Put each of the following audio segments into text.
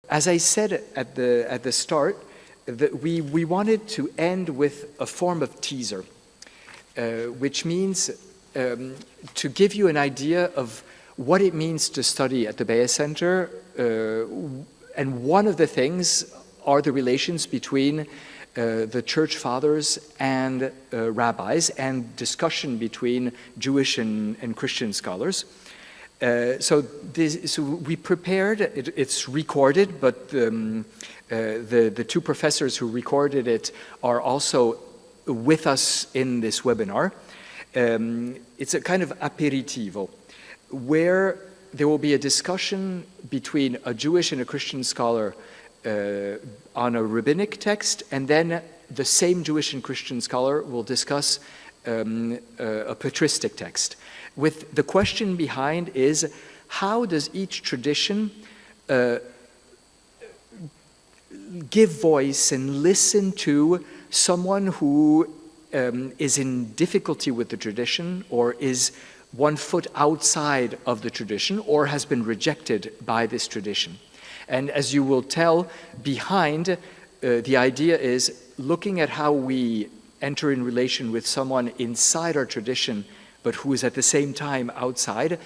As I said at the start, that we wanted to end with a form of teaser, which means to give you an idea of what it means to study at the Bea Centre, and one of the things are the relations between the church fathers and rabbis, and discussion between Jewish and Christian scholars. So we prepared, it's recorded, but the two professors who recorded it are also with us in this webinar. It's a kind of aperitivo, where there will be a discussion between a Jewish and a Christian scholar on a rabbinic text, and then the same Jewish and Christian scholar will discuss a patristic text. With the question behind is, how does each tradition give voice and listen to someone who is in difficulty with the tradition, or is 1 foot outside of the tradition, or has been rejected by this tradition? And as you will tell, behind the idea is looking at how we enter in relation with someone inside our tradition, but who is at the same time outside.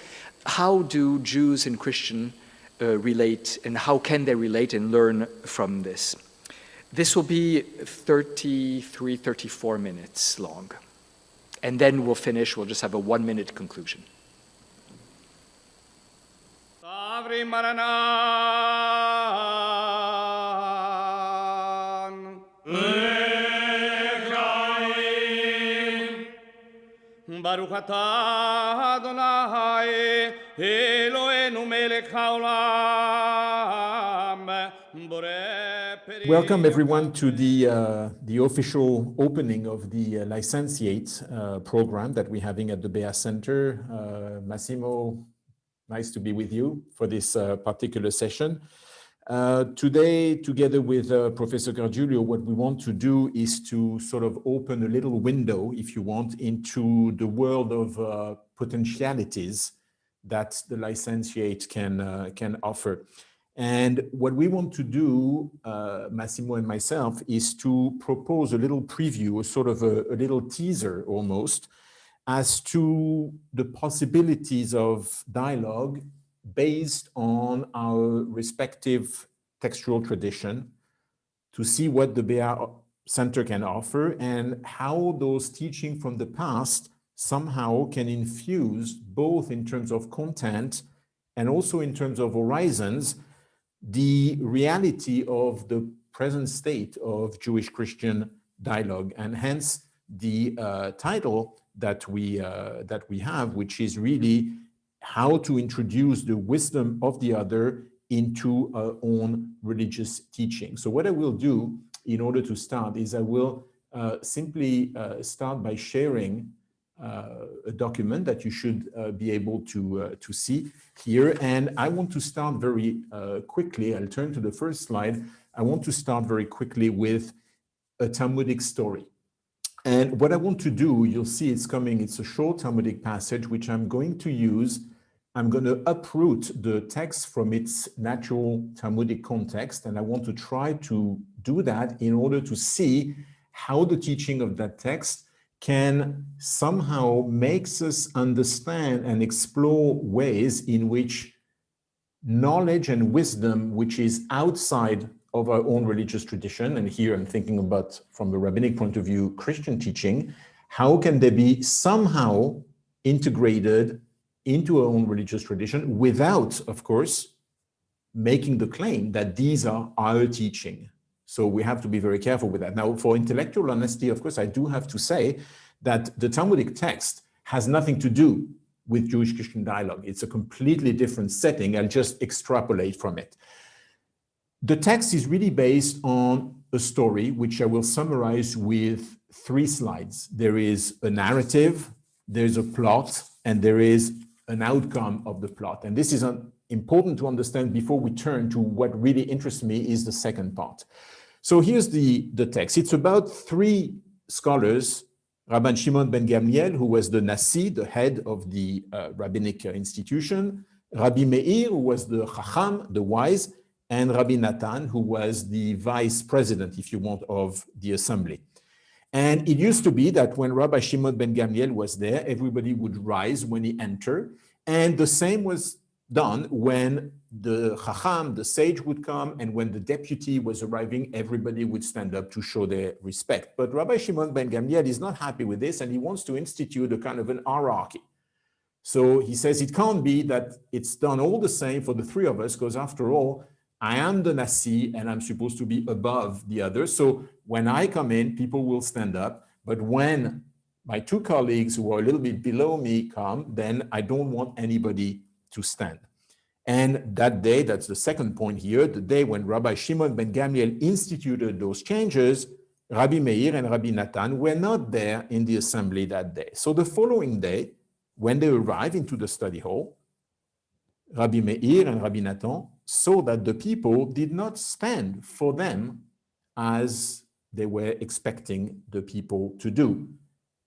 How do Jews and Christians relate, and how can they relate and learn from this? This will be 33, 34 minutes long. And then we'll finish, we'll just have a 1-minute conclusion. Baruch atah Adonai Eloheinu melech haolam borei. Welcome everyone to the official opening of the Licentiate program that we're having at the Bea Centre. Massimo, nice to be with you for this particular session. Today, together with Professor Gargiulio, what we want to do is to sort of open a little window, if you want, into the world of potentialities that the Licentiate can offer. And what we want to do, Massimo and myself, is to propose a little preview, a sort of a little teaser almost, as to the possibilities of dialogue based on our respective textual tradition, to see what the Bea Centre can offer and how those teachings from the past somehow can infuse, both in terms of content and also in terms of horizons, the reality of the present state of Jewish-Christian dialogue, and hence the title that we have, which is really how to introduce the wisdom of the other into our own religious teaching. So what I will do in order to start is I will simply start by sharing a document that you should be able to see here. And I want to start very quickly. I'll turn to the first slide. I want to start very quickly with a Talmudic story. And what I want to do, you'll see it's coming, it's a short Talmudic passage, which I'm going to use. I'm going to uproot the text from its natural Talmudic context, and I want to try to do that in order to see how the teaching of that text can somehow makes us understand and explore ways in which knowledge and wisdom, which is outside of our own religious tradition, and here I'm thinking about, from the rabbinic point of view, Christian teaching, how can they be somehow integrated into our own religious tradition without, of course, making the claim that these are our teaching. So we have to be very careful with that. Now, for intellectual honesty, of course, I do have to say that the Talmudic text has nothing to do with Jewish-Christian dialogue. It's a completely different setting. I'll just extrapolate from it. The text is really based on a story, which I will summarize with 3 slides. There is a narrative, there's a plot, and there is an outcome of the plot. And this is important to understand before we turn to what really interests me is the second part. So here's the text. It's about 3 scholars, Rabban Shimon ben Gamliel, who was the Nasi, the head of the rabbinic institution, Rabbi Meir, who was the Chacham, the wise, and Rabbi Natan, who was the vice president, if you want, of the assembly. And it used to be that when Rabbi Shimon ben Gamliel was there, everybody would rise when he entered. And the same was done when the Chacham, the sage, would come, and when the deputy was arriving, everybody would stand up to show their respect. But Rabbi Shimon ben Gamliel is not happy with this, and he wants to institute a kind of an hierarchy. So he says it can't be that it's done all the same for the three of us, because after all, I am the Nasi and I'm supposed to be above the others. So when I come in, people will stand up. But when my two colleagues who are a little bit below me come, then I don't want anybody to stand. And that day, that's the second point here, the day when Rabbi Shimon ben Gamliel instituted those changes, Rabbi Meir and Rabbi Natan were not there in the assembly that day. So the following day, when they arrived into the study hall, Rabbi Meir and Rabbi Natan saw that the people did not stand for them as they were expecting the people to do.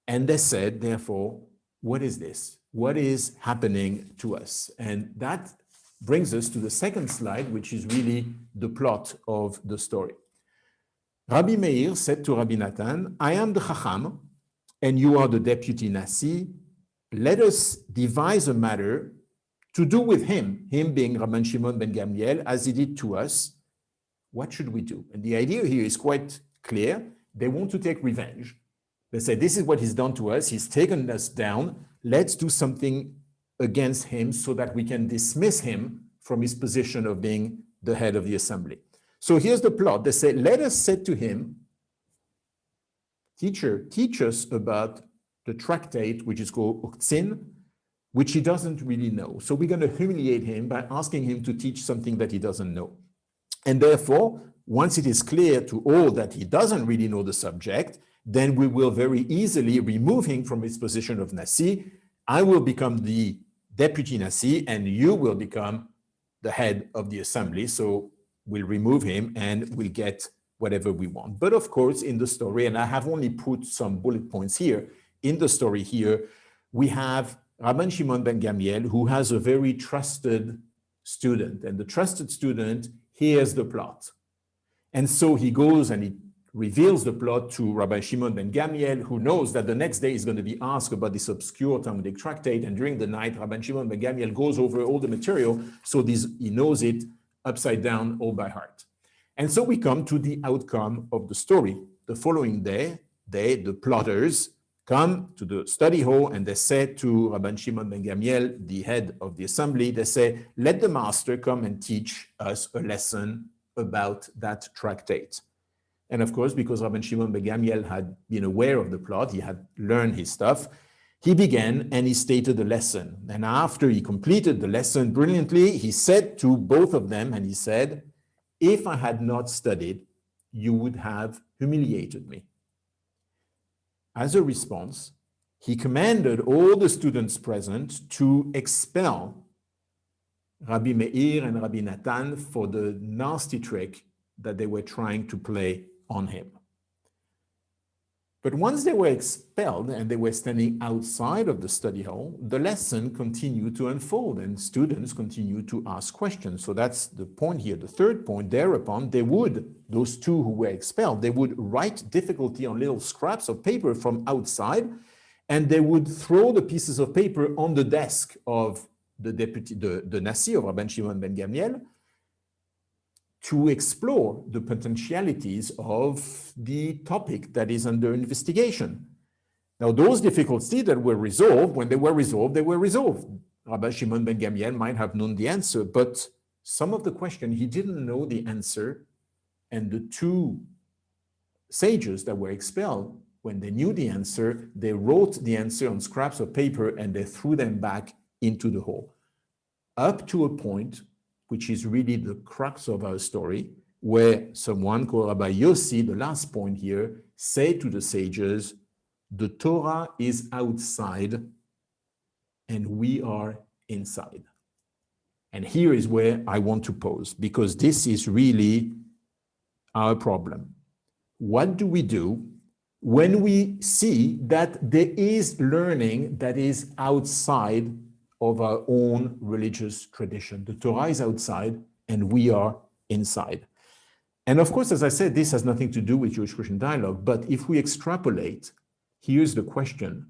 And they said, therefore, what is this? What is happening to us? And that brings us to the second slide, which is really the plot of the story. Rabbi Meir said to Rabbi Natan, I am the Chacham, and you are the deputy Nasi. Let us devise a matter to do with him being Rabban Shimon ben Gamliel, as he did to us. What should we do? And the idea here is quite clear. They want to take revenge. They say, this is what he's done to us. He's taken us down. Let's do something against him so that we can dismiss him from his position of being the head of the assembly. So here's the plot. They say, let us say to him, teacher, teach us about the tractate, which is called Uktzin, which he doesn't really know. So we're going to humiliate him by asking him to teach something that he doesn't know. And therefore, once it is clear to all that he doesn't really know the subject, then we will very easily remove him from his position of Nasi. I will become the deputy Nasi, and you will become the head of the assembly. So we'll remove him and we'll get whatever we want. But of course, in the story, and I have only put some bullet points here, in the story here, we have Rabban Shimon ben Gamliel, who has a very trusted student, and the trusted student hears the plot. And so he goes and he reveals the plot to Rabbi Shimon ben Gamliel, who knows that the next day he's going to be asked about this obscure Talmudic tractate, and during the night, Rabbi Shimon ben Gamliel goes over all the material, so he knows it upside down, all by heart. And so we come to the outcome of the story. The following day, the plotters come to the study hall and they say to Rabban Shimon ben Gamliel, the head of the assembly, they say, let the master come and teach us a lesson about that tractate. And of course, because Rabban Shimon ben Gamliel had been aware of the plot, he had learned his stuff, he began and he stated the lesson. And after he completed the lesson brilliantly, he said to both of them, and he said, if I had not studied, you would have humiliated me. As a response, he commanded all the students present to expel Rabbi Meir and Rabbi Natan for the nasty trick that they were trying to play on him. But once they were expelled and they were standing outside of the study hall, the lesson continued to unfold and students continued to ask questions. So that's the point here. The third point, thereupon, those two who were expelled, they would write difficulty on little scraps of paper from outside, and they would throw the pieces of paper on the desk of the deputy, the Nasi of Rabban Shimon ben Gamliel, to explore the potentialities of the topic that is under investigation. Now, those difficulties that were resolved, when they were resolved, they were resolved. Rabbi Shimon ben Gamliel might have known the answer, but some of the question, he didn't know the answer, and the two sages that were expelled, when they knew the answer, they wrote the answer on scraps of paper and they threw them back into the hole. Up to a point which is really the crux of our story, where someone called Rabbi Yossi, the last point here, said to the sages, the Torah is outside and we are inside. And here is where I want to pause, because this is really our problem. What do we do when we see that there is learning that is outside of our own religious tradition? The Torah is outside and we are inside. And of course, as I said, this has nothing to do with Jewish-Christian dialogue, but if we extrapolate, here's the question.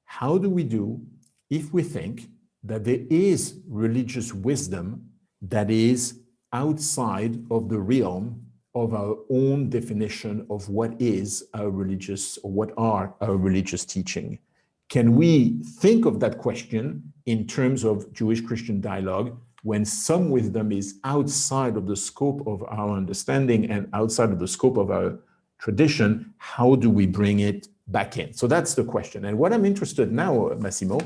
How do we do if we think that there is religious wisdom that is outside of the realm of our own definition of what is our religious, or what are our religious teaching? Can we think of that question in terms of Jewish-Christian dialogue when some wisdom is outside of the scope of our understanding and outside of the scope of our tradition? How do we bring it back in? So that's the question. And what I'm interested now, Massimo,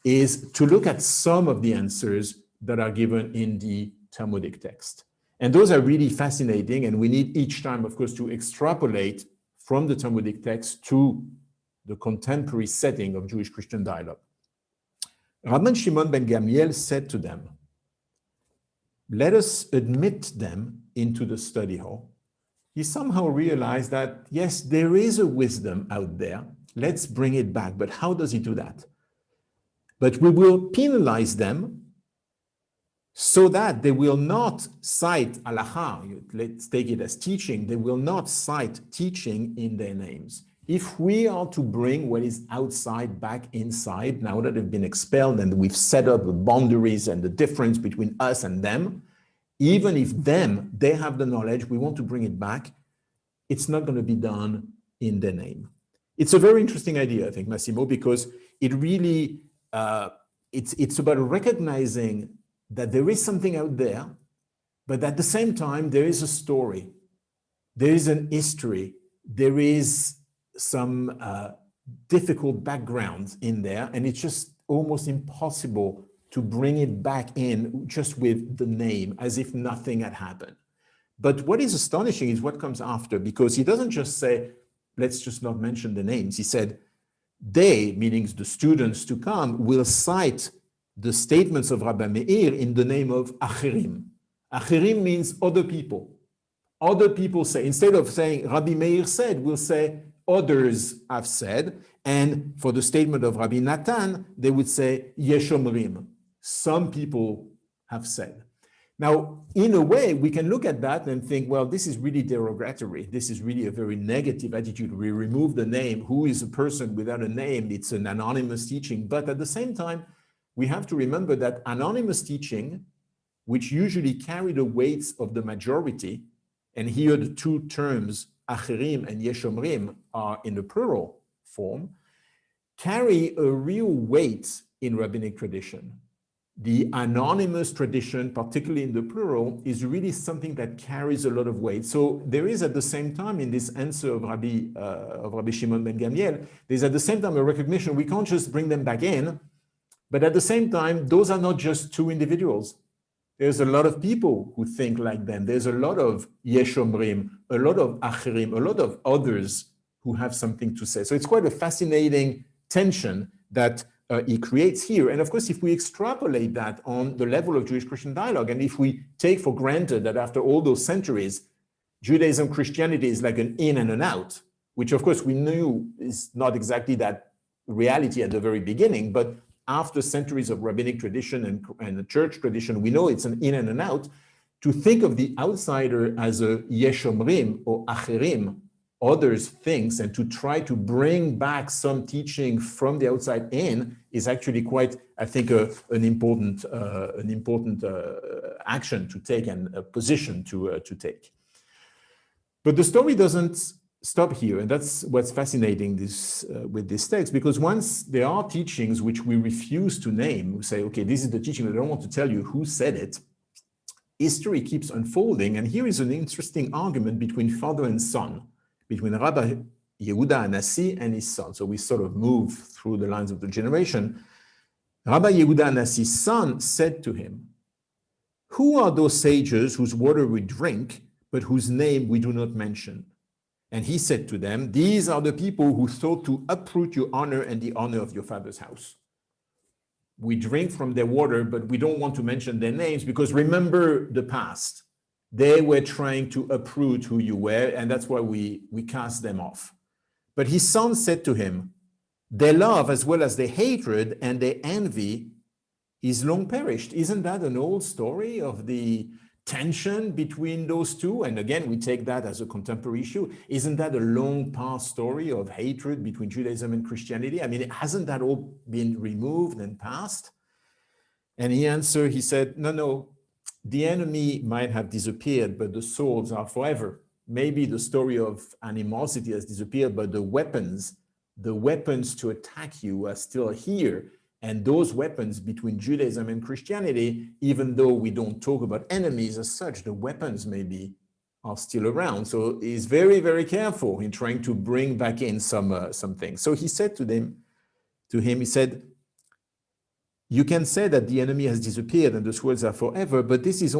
is to look at some of the answers that are given in the Talmudic text. And those are really fascinating, and we need each time, of course, to extrapolate from the Talmudic text to the contemporary setting of Jewish-Christian dialogue. Rabban Shimon ben Gamliel said to them, let us admit them into the study hall. He somehow realized that, yes, there is a wisdom out there. Let's bring it back. But how does he do that? But we will penalize them so that they will not cite halacha, let's take it as teaching, they will not cite teaching in their names. If we are to bring what is outside back inside, now that they've been expelled and we've set up the boundaries and the difference between us and them, even if they have the knowledge, we want to bring it back, it's not going to be done in their name. It's a very interesting idea, I think, Massimo, because it really, it's about recognizing that there is something out there, but at the same time, there is a story, there is an history, there is some difficult backgrounds in there, and it's just almost impossible to bring it back in just with the name, as if nothing had happened. But what is astonishing is what comes after, because he doesn't just say, let's just not mention the names. He said, they, meaning the students to come, will cite the statements of Rabbi Meir in the name of Acherim. Acherim means other people. Other people say, instead of saying Rabbi Meir said, we'll say others have said. And for the statement of Rabbi Natan, they would say Yesh Omrim. Some people have said. Now, in a way, we can look at that and think, well, this is really derogatory. This is really a very negative attitude. We remove the name. Who is a person without a name? It's an anonymous teaching. But at the same time, we have to remember that anonymous teaching, which usually carry the weights of the majority, and here the two terms, Acherim and Yesh Omrim, are in the plural form, carry a real weight in rabbinic tradition. The anonymous tradition, particularly in the plural, is really something that carries a lot of weight. So there is at the same time, in this answer of Rabbi Shimon ben Gamliel, there's at the same time a recognition we can't just bring them back in, but at the same time, those are not just two individuals. There's a lot of people who think like them. There's a lot of Yesh Omrim, a lot of Acherim, a lot of others who have something to say. So it's quite a fascinating tension that he creates here. And of course, if we extrapolate that on the level of Jewish-Christian dialogue, and if we take for granted that after all those centuries, Judaism, Christianity is like an in and an out, which of course we knew is not exactly that reality at the very beginning, but after centuries of rabbinic tradition and the church tradition, we know it's an in and an out. To think of the outsider as a Yesh Omrim or Acherim, others things, and to try to bring back some teaching from the outside in is actually quite, I think, an important action to take and a position to take. But the story doesn't stop here, and that's what's fascinating with this text, because once there are teachings which we refuse to name, we say, okay, this is the teaching, I don't want to tell you who said it, history keeps unfolding, and here is an interesting argument between father and son, between Rabbi Yehuda Hanassi and his son. So we sort of move through the lines of the generation. Rabbi Yehuda Hanassi's son said to him, who are those sages whose water we drink, but whose name we do not mention? And he said to them, these are the people who sought to uproot your honor and the honor of your father's house. We drink from their water, but we don't want to mention their names because remember the past. They were trying to uproot who you were, and that's why we cast them off. But his son said to him, their love as well as their hatred and their envy is long perished. Isn't that an old story of the tension between those two? And again, we take that as a contemporary issue. Isn't that a long past story of hatred between Judaism and Christianity? I mean, hasn't that all been removed and passed? And he answered, he said, no, the enemy might have disappeared, but the souls are forever. Maybe the story of animosity has disappeared, but the weapons to attack you are still here. And those weapons between Judaism and Christianity, even though we don't talk about enemies as such, the weapons maybe are still around. So he's very, very careful in trying to bring back in some things. So he said to him, he said, you can say that the enemy has disappeared and the swords are forever, but this is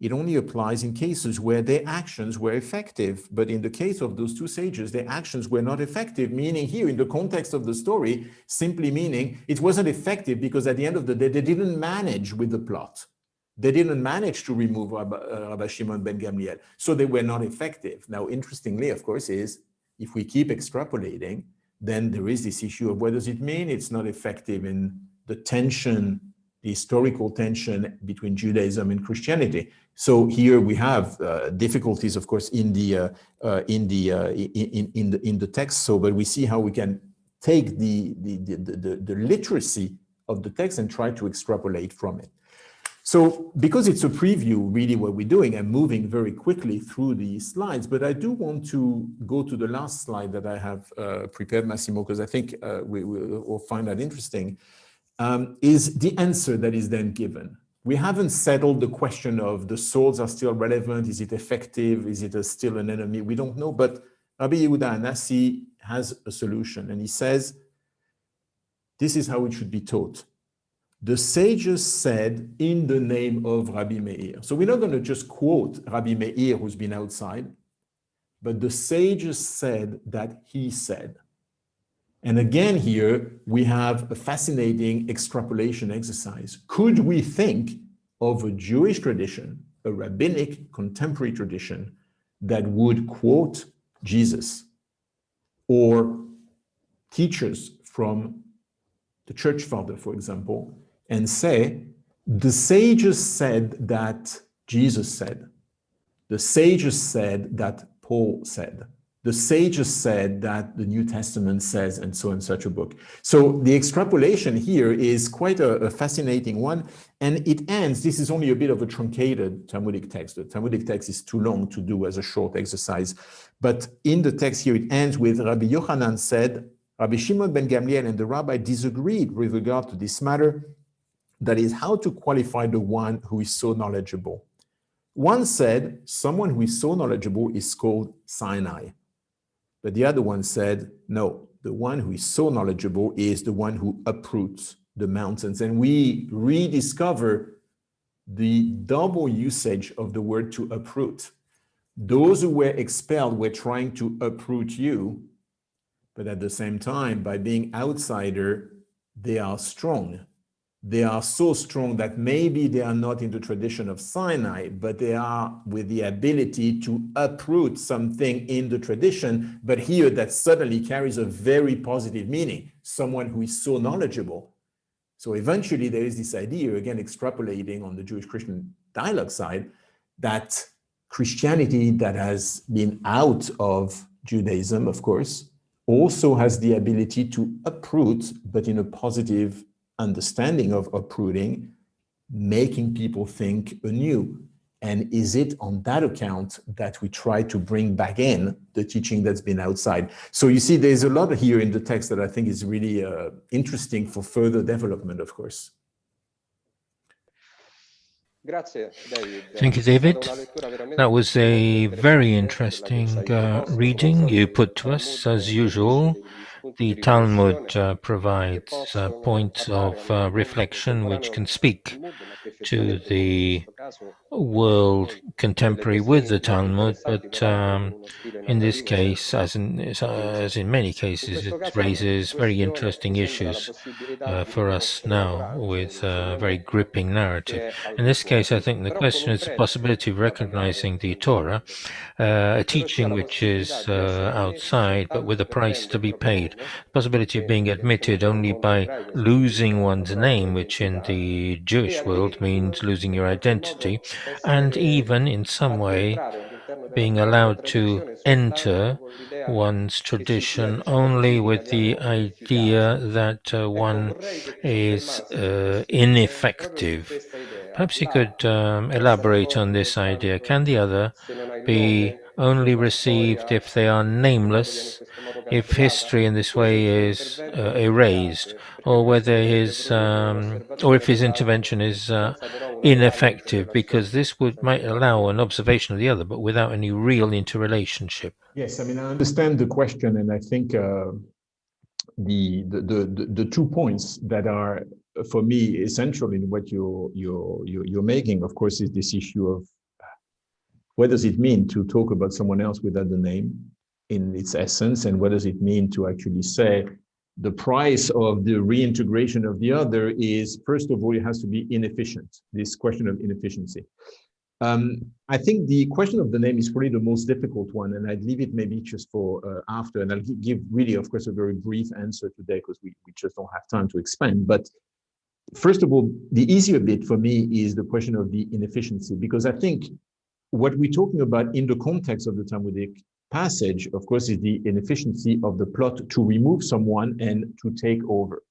it only applies in cases where their actions were effective. But in the case of those two sages, their actions were not effective, meaning here in the context of the story, simply meaning it wasn't effective because at the end of the day, they didn't manage with the plot. They didn't manage to remove Rabbi Shimon ben Gamliel. So they were not effective. Now, interestingly, of course, is if we keep extrapolating, then there is this issue of what does it mean it's not effective in the tension, the historical tension between Judaism and Christianity. So here we have difficulties, of course, in the text. So, but we see how we can take the literacy of the text and try to extrapolate from it. So, because it's a preview, really, what we're doing, I'm moving very quickly through the slides. But I do want to go to the last slide that I have prepared, Massimo, because I think we will find that interesting. Is the answer that is then given. We haven't settled the question of the swords are still relevant. Is it effective? Is it still an enemy? We don't know. But Rabbi Yehuda Anasi has a solution. And he says, this is how it should be taught. The sages said in the name of Rabbi Meir. So we're not going to just quote Rabbi Meir, who's been outside, but the sages said that he said. And again, here we have a fascinating extrapolation exercise. Could we think of a Jewish tradition, a rabbinic contemporary tradition, that would quote Jesus or teachers from the church father, for example, and say, the sages said that Jesus said, the sages said that Paul said, the sages said that the New Testament says, and so in such a book. So the extrapolation here is quite a fascinating one. And it ends, this is only a bit of a truncated Talmudic text. The Talmudic text is too long to do as a short exercise. But in the text here, it ends with Rabbi Yochanan said, Rabbi Shimon ben Gamliel and the rabbi disagreed with regard to this matter. That is, how to qualify the one who is so knowledgeable. One said, someone who is so knowledgeable is called Sinai. But the other one said, no, the one who is so knowledgeable is the one who uproots the mountains. And we rediscover the double usage of the word to uproot. Those who were expelled were trying to uproot you, but at the same time, by being outsider, they are strong. They are so strong that maybe they are not in the tradition of Sinai, but they are with the ability to uproot something in the tradition. But here that suddenly carries a very positive meaning, someone who is so knowledgeable. So eventually there is this idea, again, extrapolating on the Jewish-Christian dialogue side, that Christianity that has been out of Judaism, of course, also has the ability to uproot, but in a positive understanding of uprooting, making people think anew. And is it on that account that we try to bring back in the teaching that's been outside? So you see, there's a lot here in the text that I think is really interesting for further development, of course. Thank you, David. That was a very interesting reading you put to us. As usual, the Talmud provides points of reflection which can speak to the world contemporary with the Talmud, but in this case, as in many cases, it raises very interesting issues for us now with a very gripping narrative. In this case, I think the question is the possibility of recognizing the Torah, a teaching which is outside, but with a price to be paid. admitted. Possibility of being admitted only by losing one's name, which in the Jewish world means losing your identity, and even in some way being allowed to enter one's tradition only with the idea that one is ineffective. Perhaps you could elaborate on this idea. Can the other be only received if they are nameless, if history in this way is erased, or whether or if his intervention is ineffective, because this might allow an observation of the other, but without any real interrelationship? Yes, I mean, I understand the question, and I think the 2 points that are for me essential in what you're making, of course, is this issue of what does it mean to talk about someone else without the name in its essence, and what does it mean to actually say the price of the reintegration of the other is, first of all, it has to be inefficient, this question of inefficiency. I think the question of the name is probably the most difficult one, and I'd leave it maybe just for after, and I'll give really, of course, a very brief answer today because we just don't have time to expand. But first of all, the easier bit for me is the question of the inefficiency, because I think what we're talking about in the context of the Talmudic passage, of course, is the inefficiency of the plot to remove someone and to take over.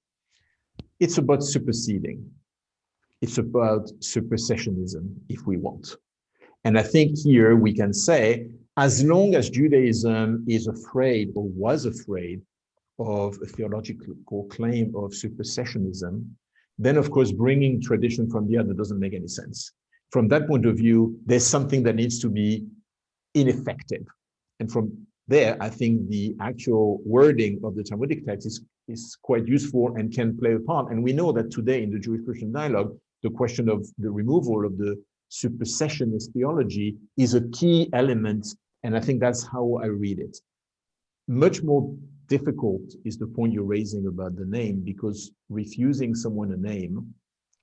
It's about superseding. It's about supersessionism, if we want. And I think here we can say, as long as Judaism is afraid or was afraid of a theological claim of supersessionism, then of course bringing tradition from the other doesn't make any sense. From that point of view, there's something that needs to be ineffective. And from there, I think the actual wording of the Talmudic text is quite useful and can play a part. And we know that today in the Jewish-Christian dialogue, the question of the removal of the supersessionist theology is a key element, and I think that's how I read it. Much more difficult is the point you're raising about the name, because refusing someone a name,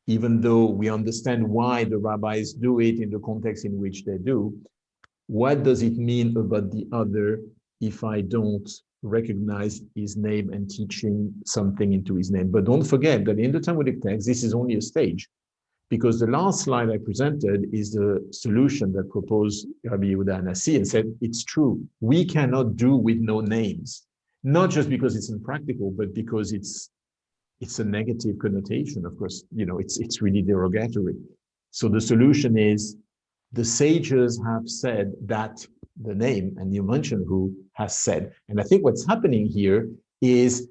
even though we understand why the rabbis do it in the context in which they do, what does it mean about the other if I don't recognize his name and teaching something into his name? But don't forget that in the Talmudic text, this is only a stage, because the last slide I presented is the solution that proposed Rabbi Yehuda Hanassi and said, it's true, we cannot do with no names, not just because it's impractical, but because it's a negative connotation. Of course, it's really derogatory. So the solution is, the sages have said that the name, and you mentioned who has said. And I think what's happening here is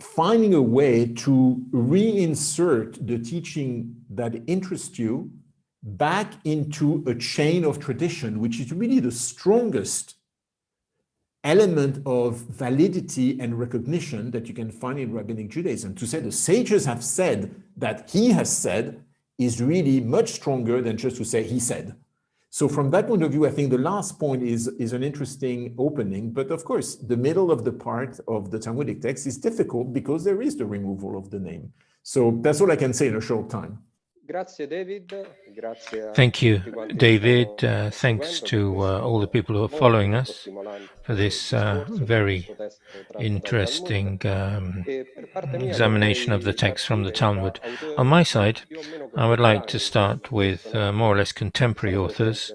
finding a way to reinsert the teaching that interests you back into a chain of tradition, which is really the strongest element of validity and recognition that you can find in rabbinic Judaism. To say the sages have said that he has said is really much stronger than just to say he said. So from that point of view, I think the last point is an interesting opening. But of course, the middle of the part of the Talmudic text is difficult because there is the removal of the name. So that's all I can say in a short time. Thank you, David. Thanks to all the people who are following us for this very interesting examination of the text from the Talmud. On my side, I would like to start with more or less contemporary authors,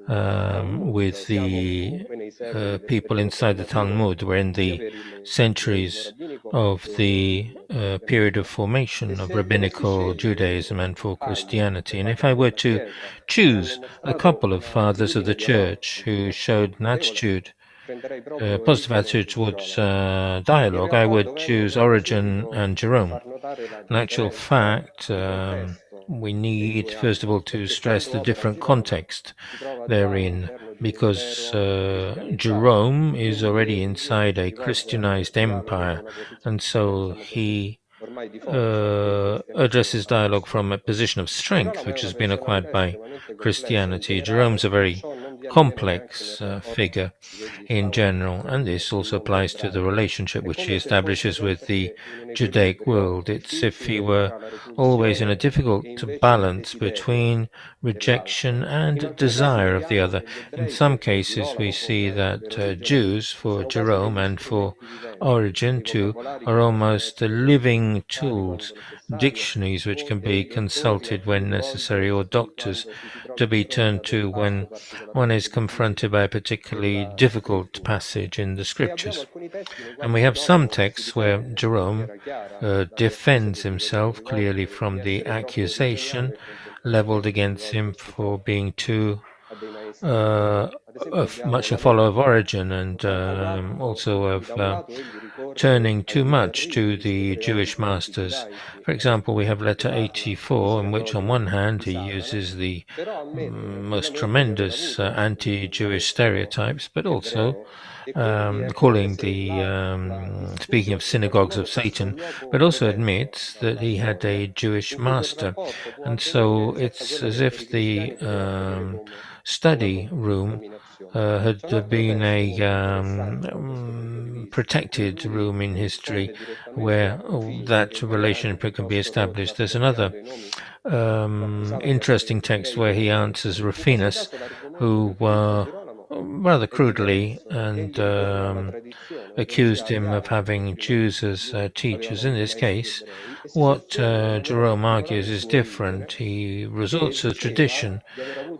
with the people inside the Talmud. We're in the centuries of the period of formation of rabbinical Judaism and for Christianity. And if I were to choose a couple of fathers of the church who showed an attitude, positive attitude towards dialogue, I would choose Origen and Jerome. In actual fact, we need, first of all, to stress the different context they're in, because Jerome is already inside a Christianized empire, and so he addresses dialogue from a position of strength, which has been acquired by Christianity. Jerome's a very complex figure in general, and this also applies to the relationship which he establishes with the Judaic world. It's if he were always in a difficult balance between rejection and desire of the other. In some cases, we see that Jews, for Jerome and for Origen too, are almost living tools, dictionaries which can be consulted when necessary, or doctors to be turned to when one is confronted by a particularly difficult passage in the scriptures. And we have some texts where Jerome defends himself clearly from the accusation leveled against him for being too much a follower of Origen, and also of turning too much to the Jewish masters. For example, we have letter 84, in which on one hand he uses the most tremendous anti-Jewish stereotypes, but also calling the, speaking of synagogues of Satan, but also admits that he had a Jewish master. And so it's as if the study room had been a protected room in history where that relationship can be established. There's another interesting text where he answers Rufinus, who rather crudely and accused him of having Jews as teachers. In this case, what Jerome argues is different. He resorts to tradition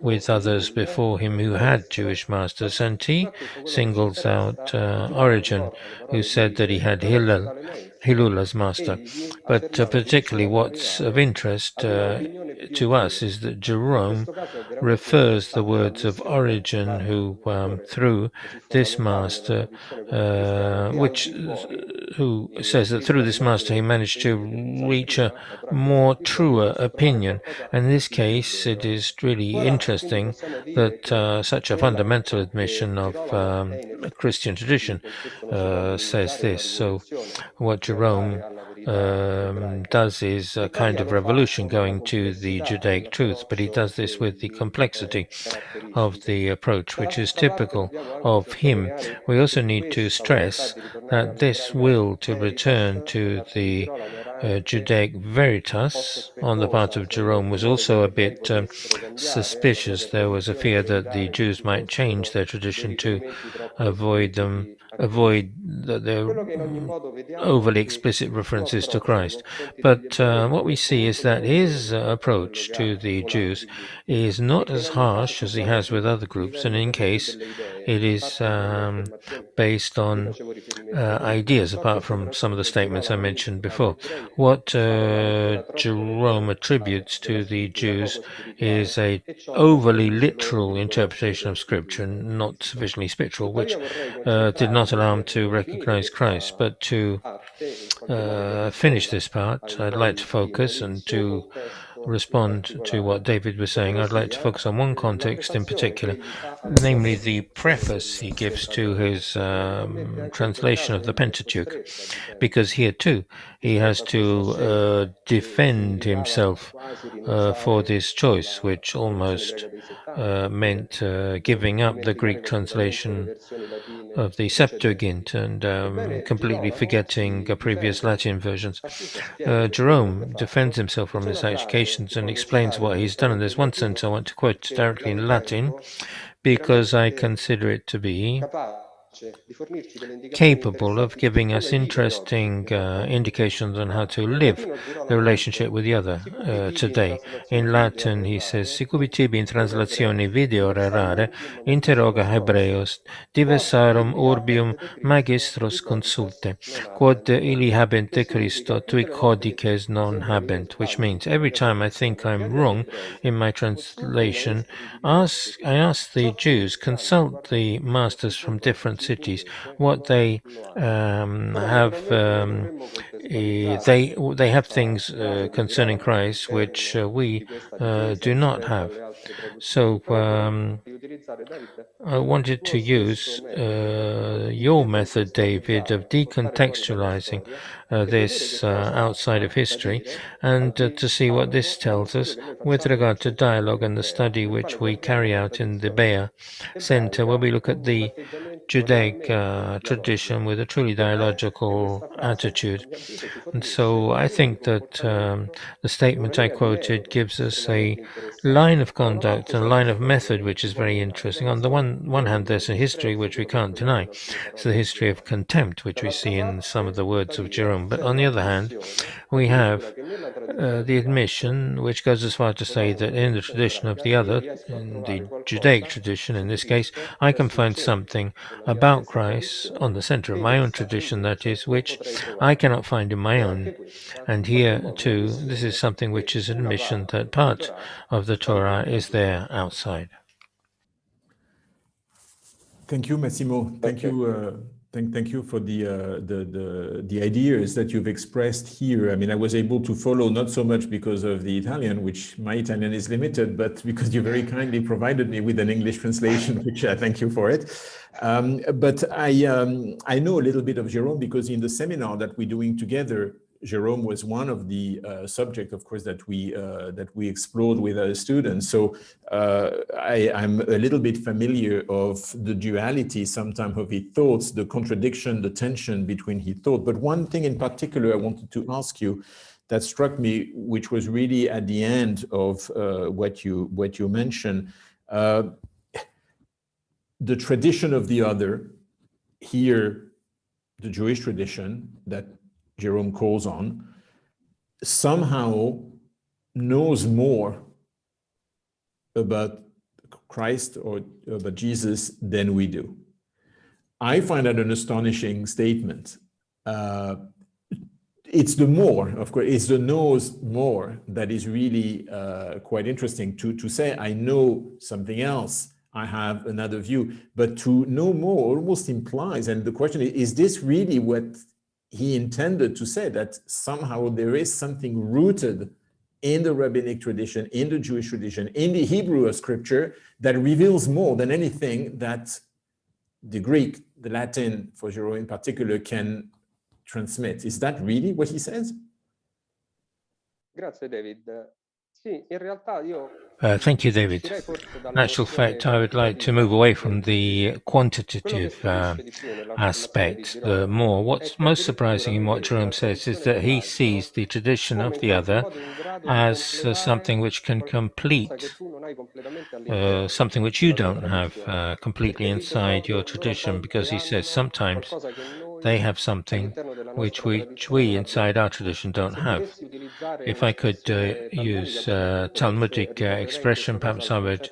with others before him who had Jewish masters, and he singles out Origen, who said that he had Hillel as master. But particularly what's of interest to us is that Jerome refers the words of Origen, who through this master, who says that through this master he managed to reach a more truer opinion. And in this case, it is really interesting that such a fundamental admission of Christian tradition says this. So what Jerome does is a kind of revolution going to the Judaic truth, but he does this with the complexity of the approach, which is typical of him. We also need to stress that this will to return to the Judaic veritas on the part of Jerome was also a bit suspicious. There was a fear that the Jews might change their tradition to avoid their overly explicit references to Christ. But what we see is that his approach to the Jews is not as harsh as he has with other groups, and in case it is based on ideas, apart from some of the statements I mentioned before. What Jerome attributes to the Jews is a overly literal interpretation of Scripture, not sufficiently spiritual, which did not allow him to recognize Christ. But to finish this part, I'd like to focus and to respond to what David was saying. I'd like to focus on one context in particular, namely the preface he gives to his translation of the Pentateuch, because here too he has to defend himself for this choice, which almost meant giving up the Greek translation of the Septuagint and completely forgetting previous Latin versions. Jerome defends himself from his accusations and explains what he's done. And there's one sentence I want to quote directly in Latin, because I consider it to be capable of giving us interesting indications on how to live the relationship with the other today. In Latin, he says, "Sicubi tibi in translazione video rarare, interroga Hebreos, diversarum urbium magistros consulte, quod illi habent de Christo, tui codices non habent," which means every time I think I'm wrong in my translation, I ask the Jews, consult the masters from different cities, what they have. They have things concerning Christ which we do not have. So I wanted to use your method, David, of decontextualizing this outside of history, and to see what this tells us with regard to dialogue and the study which we carry out in the Bea Centre, where we look at the Judaic tradition with a truly dialogical attitude. And so I think that the statement I quoted gives us a line of conduct and a line of method which is very interesting. On the one hand, there's a history which we can't deny. It's the history of contempt, which we see in some of the words of Jerome. But on the other hand, we have the admission, which goes as far to say that in the tradition of the other, in the Judaic tradition in this case, I can find something about Christ on the center of my own tradition, that is, which I cannot find in my own. And here, too, this is something which is an admission that part of the Torah is there outside. Thank you, Massimo. Thank you. Thank you for the ideas that you've expressed here. I mean, I was able to follow, not so much because of the Italian, which my Italian is limited, but because you very kindly provided me with an English translation, which I thank you for it. But I know a little bit of Jerome because in the seminar that we're doing together, Jerome was one of the subjects, of course, that we explored with our students. So I'm a little bit familiar of the duality sometimes of his thoughts, the contradiction, the tension between his thought. But one thing in particular I wanted to ask you that struck me, which was really at the end of what you mentioned, the tradition of the other, here, the Jewish tradition that Jerome calls on, somehow knows more about Christ or about Jesus than we do. I find that an astonishing statement. It's the more, of course, it's the knows more that is really quite interesting to say, I know something else, I have another view, but to know more almost implies, and the question is this really what he intended to say, that somehow there is something rooted in the rabbinic tradition, in the Jewish tradition, in the Hebrew of scripture that reveals more than anything that the Greek, the Latin, for Jerome in particular, can transmit. Is that really what he says? Grazie, David. Sì, in realtà io Thank you, David. In actual fact, I would like to move away from the quantitative aspect, the more. What's most surprising in what Jerome says is that he sees the tradition of the other as something which can complete something which you don't have completely inside your tradition, because he says sometimes they have something which we inside our tradition don't have. If I could use Talmudic expression, perhaps I would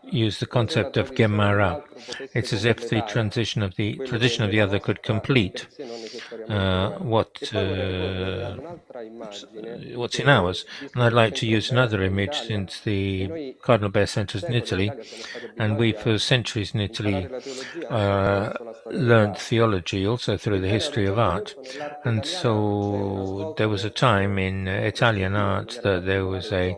use the concept of Gemara. It's as if the tradition of the other could complete what's in ours. And I'd like to use another image, since the Cardinal Bea Centre is in Italy, and we for centuries in Italy learned theology also through the history of art. And so there was a time in Italian art that there was a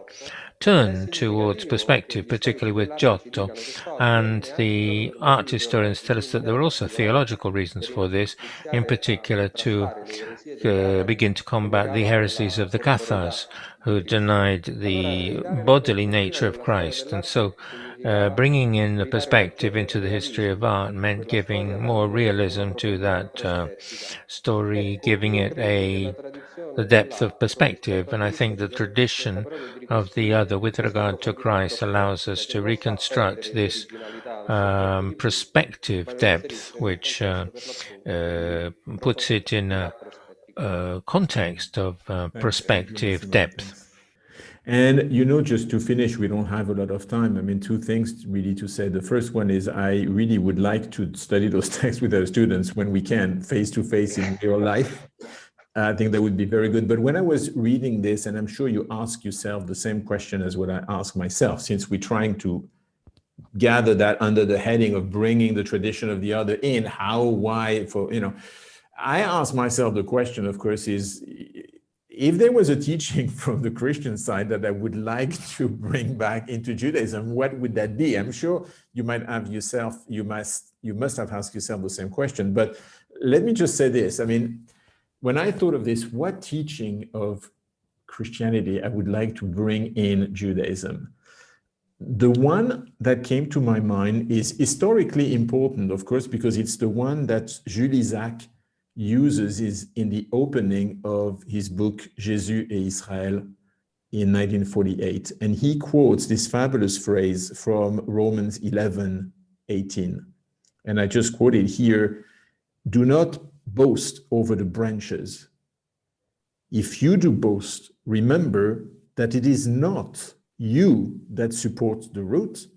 turn towards perspective, particularly with Giotto, and the art historians tell us that there were also theological reasons for this, in particular to begin to combat the heresies of the Cathars, who denied the bodily nature of Christ. And so bringing in the perspective into the history of art meant giving more realism to that story, giving it the depth of perspective. And I think the tradition of the other with regard to Christ allows us to reconstruct this perspective depth, which puts it in a context of perspective depth. And, just to finish, we don't have a lot of time. I mean, two things really to say. The first one is I really would like to study those texts with our students when we can, face to face in real life. I think that would be very good. But when I was reading this, and I'm sure you ask yourself the same question as what I ask myself, since we're trying to gather that under the heading of bringing the tradition of the other in, how, why, I ask myself the question, of course, is if there was a teaching from the Christian side that I would like to bring back into Judaism, what would that be? I'm sure you might have you must have asked yourself the same question. But let me just say this. I mean, when I thought of this, what teaching of Christianity I would like to bring in Judaism? The one that came to my mind is historically important, of course, because it's the one that Jules Isaac uses is in the opening of his book, Jésus et Israël, in 1948. And he quotes this fabulous phrase from Romans 11:18. And I just quote it here: do not boast over the branches. If you do boast, remember that it is not you that supports the root,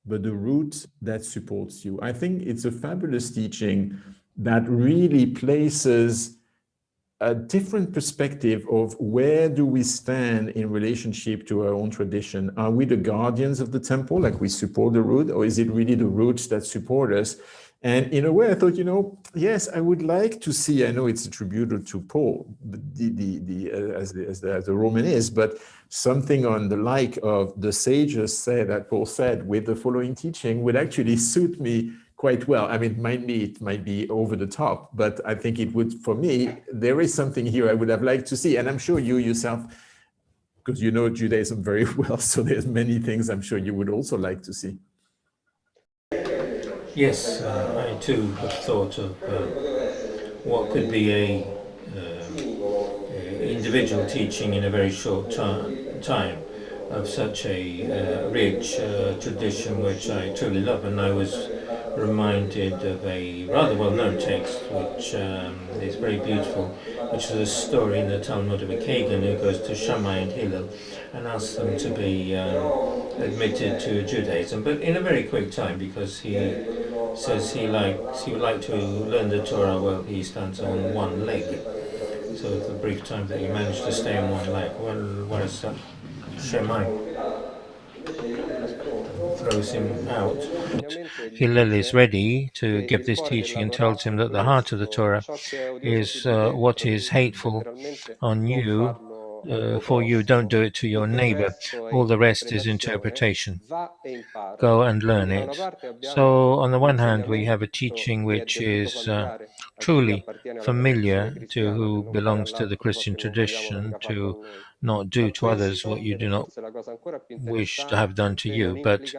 but the root that supports you. I think it's a fabulous teaching that really places a different perspective of where do we stand in relationship to our own tradition. Are we the guardians of the temple, like we support the root, or is it really the roots that support us? And in a way, I thought, yes, I would like to see, I know it's attributed to Paul, as the Roman is, but something on the like of the sages say that Paul said with the following teaching would actually suit me quite well. I mean, it might be over the top, but I think it would, for me, there is something here I would have liked to see. And I'm sure you yourself, because you know Judaism very well, so there's many things I'm sure you would also like to see. Yes, I too have thought of what could be a individual teaching in a very short time of such a rich tradition, which I truly love. And I was reminded of a rather well-known text, which is very beautiful, which is a story in the Talmud of a Kagan who goes to Shammai and Hillel and asks them to be admitted to Judaism, but in a very quick time, because he says he would like to learn the Torah while he stands on one leg. So the brief time that he managed to stay on one leg, what is that? Shammai throws him out. Hillel is ready to give this teaching and tells him that the heart of the Torah is what is hateful on you. For you, don't do it to your neighbor. All the rest is interpretation. Go and learn it. So on the one hand, we have a teaching which is truly familiar to who belongs to the Christian tradition, to not do to others what you do not wish to have done to you. But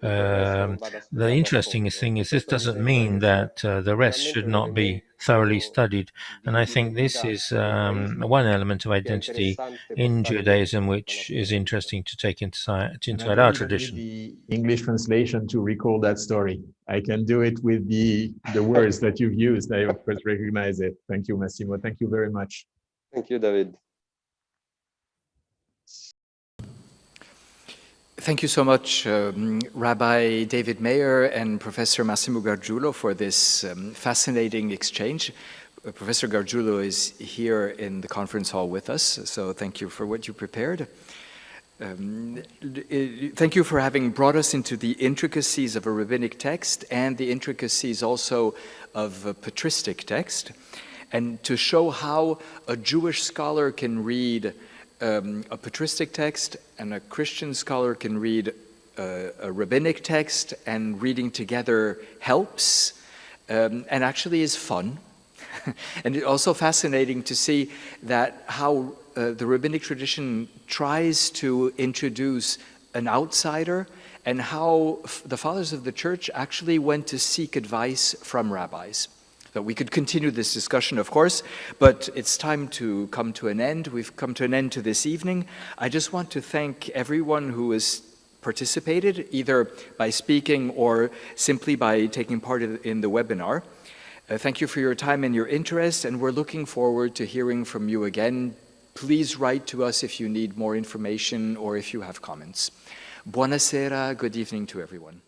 the interesting thing is this doesn't mean that the rest should not be thoroughly studied. And I think this is one element of identity in Judaism which is interesting to take inside our tradition. The English translation to recall that story. I can do it with the words that you've used. I of course recognize it. Thank you, Massimo. Thank you very much. Thank you, David. Thank you so much, Rabbi David Mayer and Professor Massimo Gargiulo, for this fascinating exchange. Professor Gargiulo is here in the conference hall with us, so thank you for what you prepared. Thank you for having brought us into the intricacies of a rabbinic text and the intricacies also of a patristic text, and to show how a Jewish scholar can read a patristic text and a Christian scholar can read a rabbinic text, and reading together helps and actually is fun. And it's also fascinating to see that how the rabbinic tradition tries to introduce an outsider, and how the fathers of the church actually went to seek advice from rabbis. So we could continue this discussion, of course, but it's time to come to an end. We've come to an end to this evening. I just want to thank everyone who has participated, either by speaking or simply by taking part in the webinar. Thank you for your time and your interest, and we're looking forward to hearing from you again. Please write to us if you need more information or if you have comments. Buonasera, good evening to everyone.